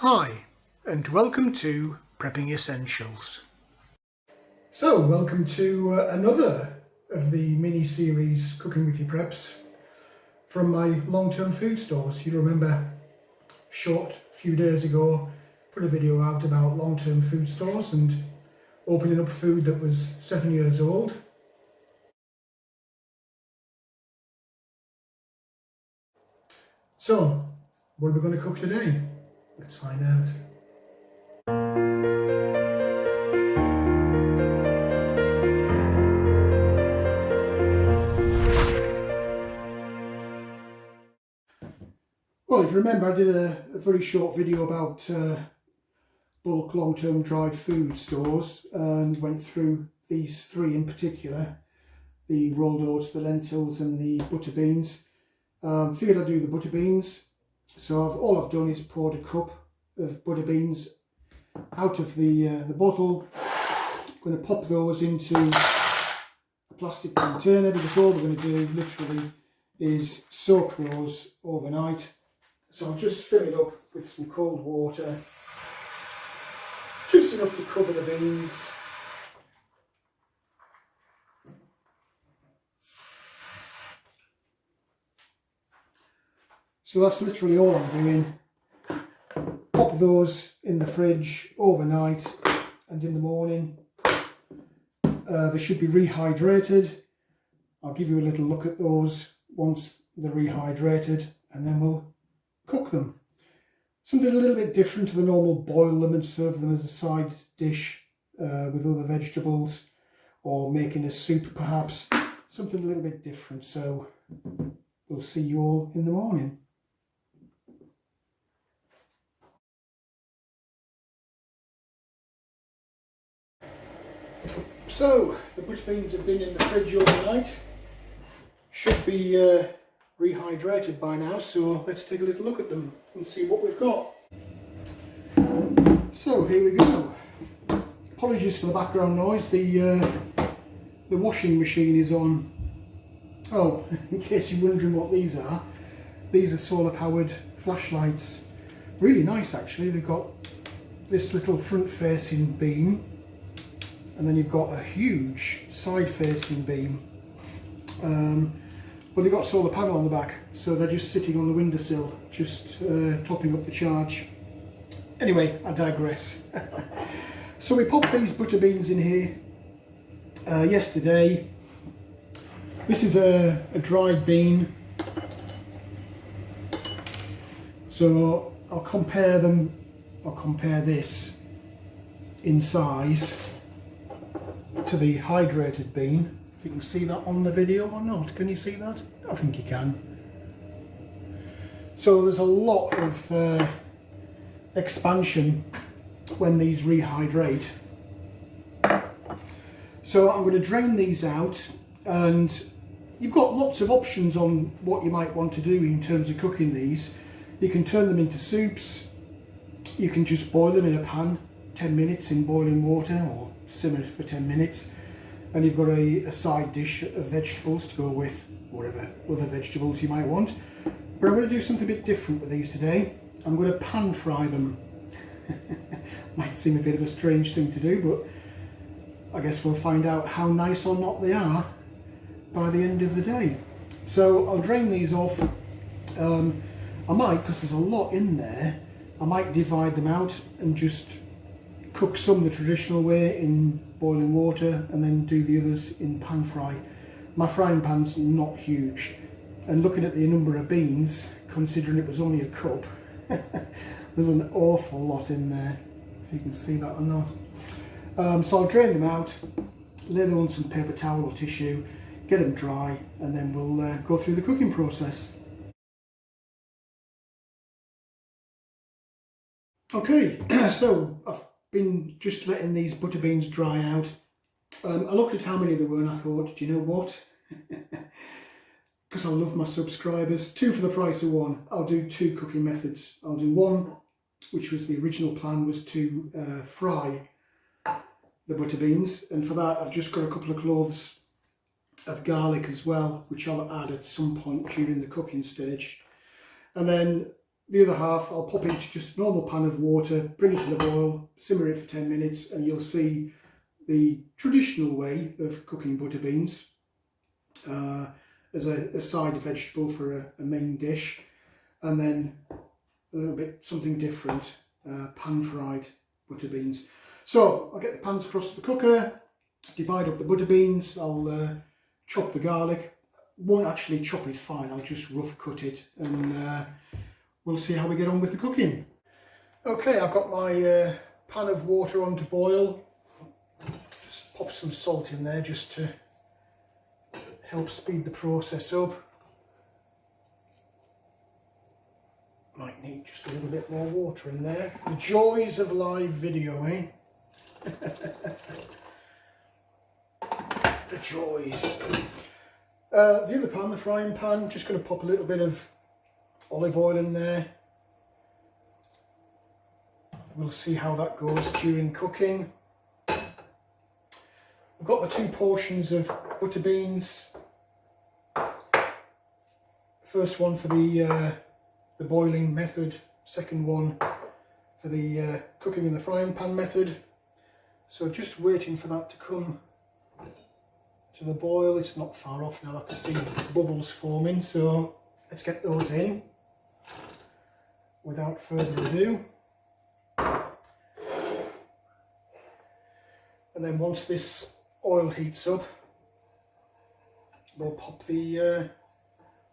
Hi, and welcome to Prepping Essentials. So, welcome to another of the mini-series Cooking with Your Preps from my long-term food stores. You remember a short few days ago, put a video out about long-term food stores and opening up food that was 7 years old. So, what are we going to cook today? Let's find out. Well, if you remember, I did a very short video about bulk long-term dried food stores and went through these three in particular, the rolled oats, the lentils and the butter beans. Figured I'd do the butter beans, so all I've done is poured a cup of butter beans out of the bottle. I'm going to pop those into a plastic container because all we're going to do literally is soak those overnight. So I'll just fill it up with some cold water, just enough to cover the beans. So that's literally all I'm doing. Pop those in the fridge overnight, and in the morning they should be rehydrated. I'll give you a little look at those once they're rehydrated, and then we'll cook them. Something a little bit different to the normal boil them and serve them as a side dish with other vegetables, or making a soup perhaps. Something a little bit different, so we'll see you all in the morning. So the butter beans have been in the fridge overnight, should be rehydrated by now, so let's take a little look at them and see what we've got. So here we go. Apologies for the background noise, the washing machine is on. Oh, in case you're wondering what these are solar powered flashlights. Really nice actually. They've got this little front facing beam, and then you've got a huge side facing beam. But they've got a solar panel on the back, so they're just sitting on the windowsill, just topping up the charge. Anyway, I digress. So we popped these butter beans in here yesterday. This is a dried bean, so I'll compare this in size to the hydrated bean. If you can see that on the video or not. Can you see that? I think you can. So there's a lot of expansion when these rehydrate. So I'm going to drain these out, and you've got lots of options on what you might want to do in terms of cooking these. You can turn them into soups, you can just boil them in a pan 10 minutes in boiling water, or simmer for 10 minutes. And you've got a side dish of vegetables to go with whatever other vegetables you might want. But I'm going to do something a bit different with these today. I'm going to pan fry them. Might seem a bit of a strange thing to do, but I guess we'll find out how nice or not they are by the end of the day. So I'll drain these off. I might, because there's a lot in there, I might divide them out and just cook some the traditional way in boiling water, and then do the others in pan fry. My frying pan's not huge, and looking at the number of beans, considering it was only a cup, there's an awful lot in there, if you can see that or not. So I'll drain them out, lay them on some paper towel or tissue, get them dry, and then we'll go through the cooking process. Okay, so I've been just letting these butter beans dry out. I looked at how many there were and I thought, do you know what? Because I love my subscribers, 2 for the price of 1. I'll do 2 cooking methods. I'll do one, which was the original plan, was to fry the butter beans, and for that I've just got a couple of cloves of garlic as well, which I'll add at some point during the cooking stage. And then The other half I'll pop into just a normal pan of water, bring it to the boil, simmer it for 10 minutes, and you'll see the traditional way of cooking butter beans as a side vegetable for a main dish, and then a little bit something different, pan-fried butter beans. So I'll get the pans across the cooker, divide up the butter beans, I'll chop the garlic. Won't actually chop it fine, I'll just rough cut it, and we'll see how we get on with the cooking. Okay, I've got my pan of water on to boil. Just pop some salt in there just to help speed the process up. Might need just a little bit more water in there. The joys of live video, eh? The joys. The other pan, the frying pan, just going to pop a little bit of olive oil in there. We'll see how that goes during cooking. I've got the 2 portions of butter beans. First one for the boiling method, second one for the cooking in the frying pan method. So just waiting for that to come to the boil. It's not far off now, I can see bubbles forming, so let's get those in without further ado. And then once this oil heats up, we'll pop the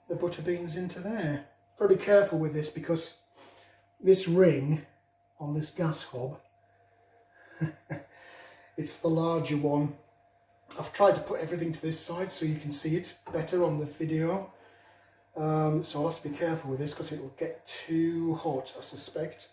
butter beans into there. Got to be careful with this because this ring on this gas hob, it's the larger one. I've tried to put everything to this side so you can see it better on the video. So I'll have to be careful with this because it will get too hot, I suspect.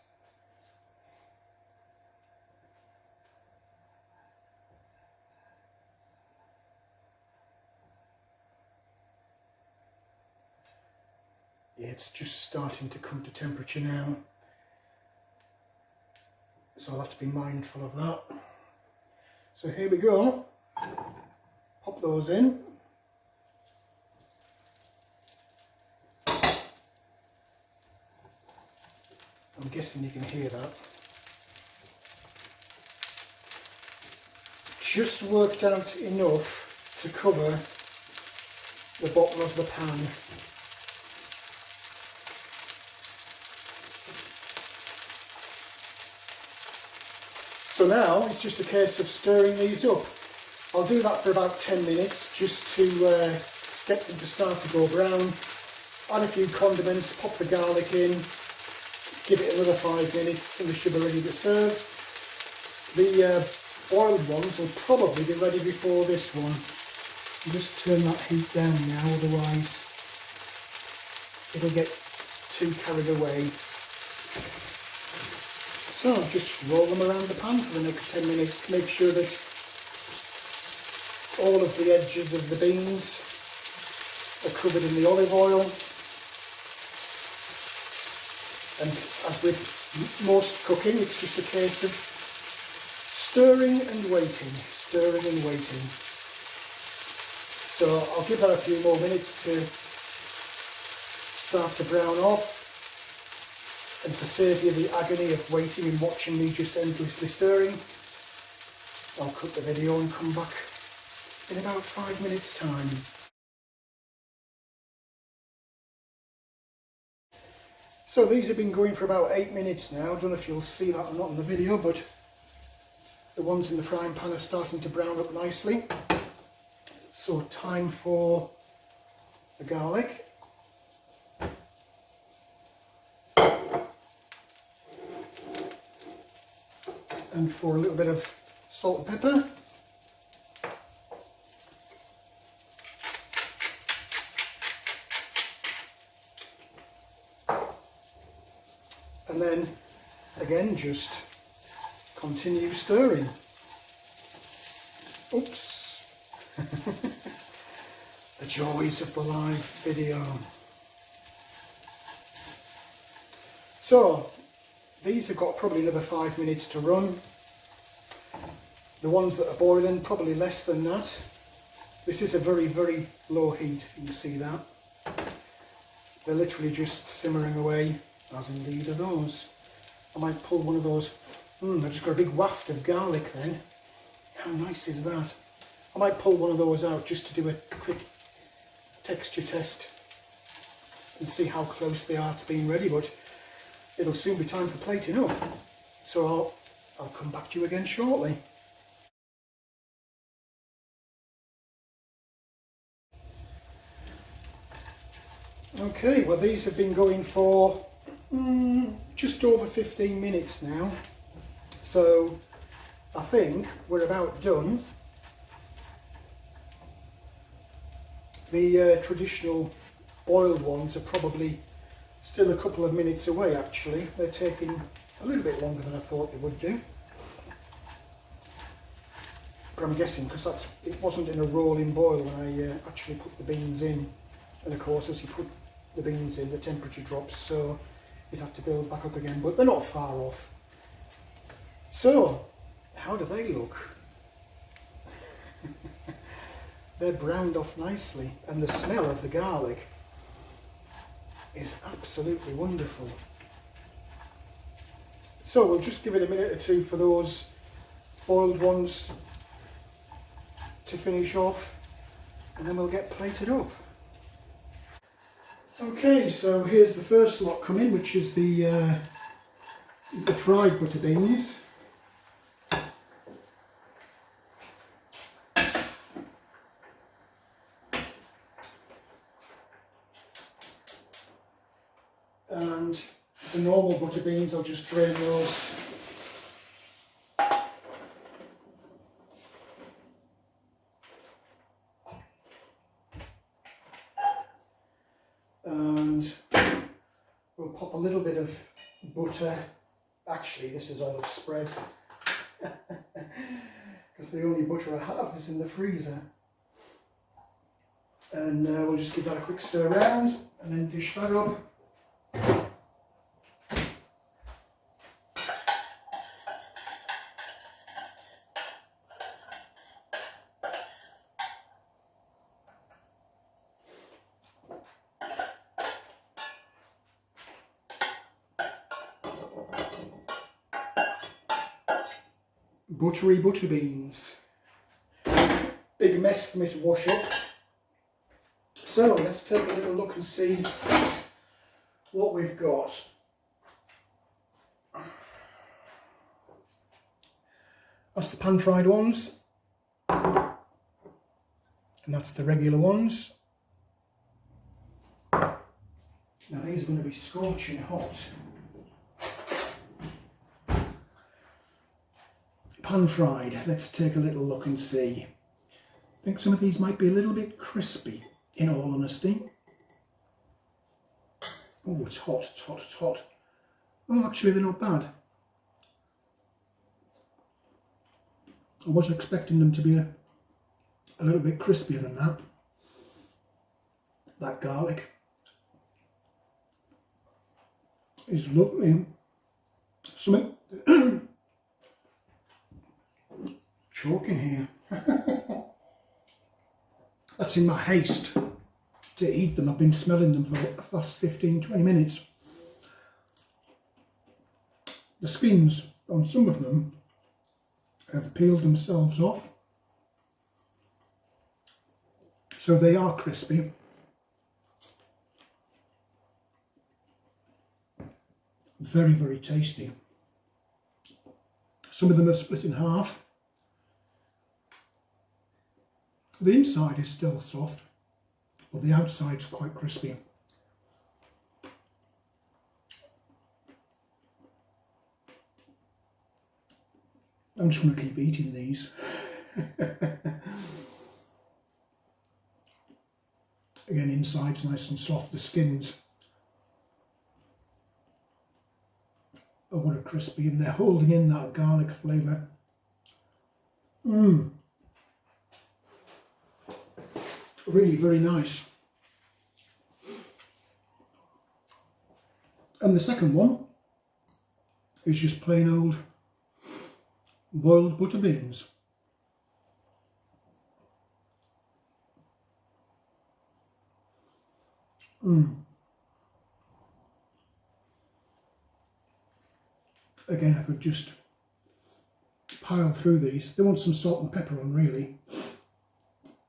Yeah, it's just starting to come to temperature now. So I'll have to be mindful of that. So here we go. Pop those in. I'm guessing you can hear that. Just worked out enough to cover the bottom of the pan. So now it's just a case of stirring these up. I'll do that for about 10 minutes just to get them to start to go brown. Add a few condiments, pop the garlic in, give it another 5 minutes and we should be ready to serve. The boiled ones will probably be ready before this one. Just turn that heat down now, otherwise it'll get too carried away. So just roll them around the pan for the next 10 minutes. Make sure that all of the edges of the beans are covered in the olive oil. And as with most cooking, it's just a case of stirring and waiting, stirring and waiting. So I'll give that a few more minutes to start to brown off. And to save you the agony of waiting and watching me just endlessly stirring, I'll cut the video and come back in about 5 minutes time. So these have been going for about 8 minutes now. I don't know if you'll see that or not in the video, but the ones in the frying pan are starting to brown up nicely. So time for the garlic. And for a little bit of salt and pepper. And then again just continue stirring. Oops. The joys of the live video. So these have got probably another 5 minutes to run. The ones that are boiling, probably less than that. This is a very, very low heat, you can see that. They're literally just simmering away. as indeed are those. I might pull one of those. I've just got a big waft of garlic then. How nice is that? I might pull one of those out just to do a quick texture test and see how close they are to being ready, but it'll soon be time for plating up. So I'll come back to you again shortly. Okay, well these have been going for just over 15 minutes now, so I think we're about done. The traditional boiled ones are probably still a couple of minutes away actually. They're taking a little bit longer than I thought they would do. But I'm guessing because it wasn't in a rolling boil when I actually put the beans in. And of course as you put the beans in the temperature drops, so it had to build back up again, but they're not far off. So, how do they look? They're browned off nicely, and the smell of the garlic is absolutely wonderful. So we'll just give it a minute or two for those boiled ones to finish off, and then we'll get plated up. Okay, so here's the first lot coming, which is the fried butter beans. And the normal butter beans, I'll just drain those. And we'll pop a little bit of butter. Actually, this is olive spread because the only butter I have is in the freezer. And we'll just give that a quick stir around and then dish that up. Buttery butter beans. Big mess for me to wash up. So let's take a little look and see what we've got. That's the pan fried ones. And that's the regular ones. Now these are going to be scorching hot. Pan fried, let's take a little look and see. I think some of these might be a little bit crispy, in all honesty. Oh, it's hot, it's hot, it's hot. Oh, actually they're not bad. I was expecting them to be a little bit crispier than that. That garlic is lovely. Something choking here. That's in my haste to eat them. I've been smelling them for the last 15-20 minutes. The skins on some of them have peeled themselves off, so they are crispy. Very, very tasty. Some of them are split in half. The inside is still soft, but the outside's quite crispy. I'm just going to keep eating these. Again, inside's nice and soft, the skins are what are crispy, and they're holding in that garlic flavour. Really very nice. And the second one is just plain old boiled butter beans. again, I could just pile through these. They want some salt and pepper on, really,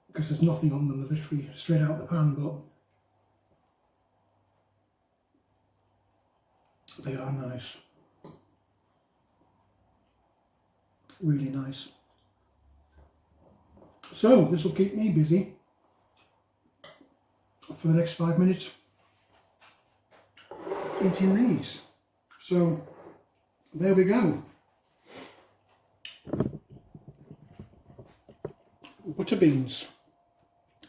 because there's nothing on them. They're literally straight out of the pan, but they are nice. Really nice. So this will keep me busy for the next 5 minutes eating these. So there we go. Butter beans,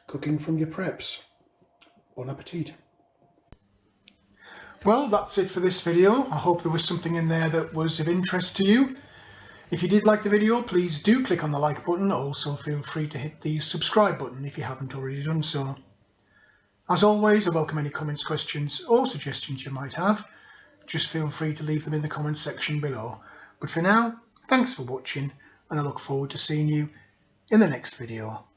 cooking from your preps. Bon appetit. Well, that's it for this video. I hope there was something in there that was of interest to you. If you did like the video, please do click on the like button. Also feel free to hit the subscribe button if you haven't already done so. As always, I welcome any comments, questions or suggestions you might have. Just feel free to leave them in the comments section below. But for now, thanks for watching, and I look forward to seeing you in the next video.